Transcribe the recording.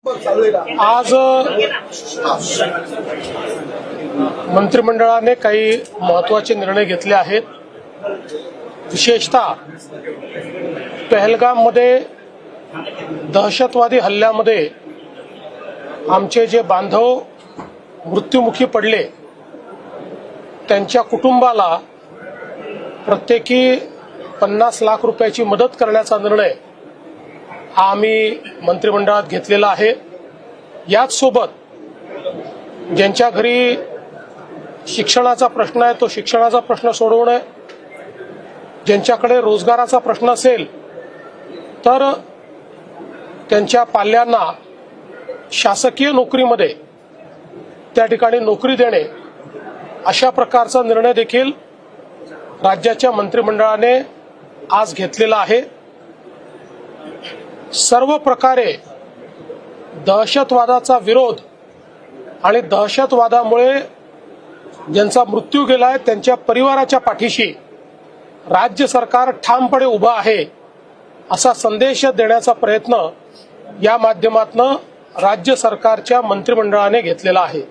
आज मंत्रिमंडळाने काही महत्त्वाचे निर्णय घेतले आहेत। विशेषतः पहलगाममध्ये दहशतवादी हल्ल्यामध्ये आमचे जे बांधव मृत्युमुखी पडले त्यांच्या कुटुंबाला प्रत्येकी 50 लाख रुपयाची मदत करण्याचा निर्णय आम्ही मंत्रिमंडळात घेतलेला आहे। याच सोबत ज्यांच्या घरी शिक्षणाचा प्रश्न आहे तो शिक्षणाचा प्रश्न सोडवणे, ज्यांच्याकडे रोजगाराचा प्रश्न असेल तर त्यांच्या पाल्यांना शासकीय नोकरीमध्ये त्या ठिकाणी नोकरी देणे, अशा प्रकारचा निर्णय देखील राज्याच्या मंत्रिमंडळाने आज घेतलेला आहे। सर्व प्रकारे दहशतवादाचा विरोध आणि दहशतवादामुळे ज्यांचा मृत्यू गेलाय त्यांच्या परिवाराच्या पाठीशी राज्य सरकार ठामपणे उभा आहे असा संदेश देण्याचा प्रयत्न या माध्यमातून राज्य सरकारच्या मंत्रिमंडळाने घेतलेला आहे।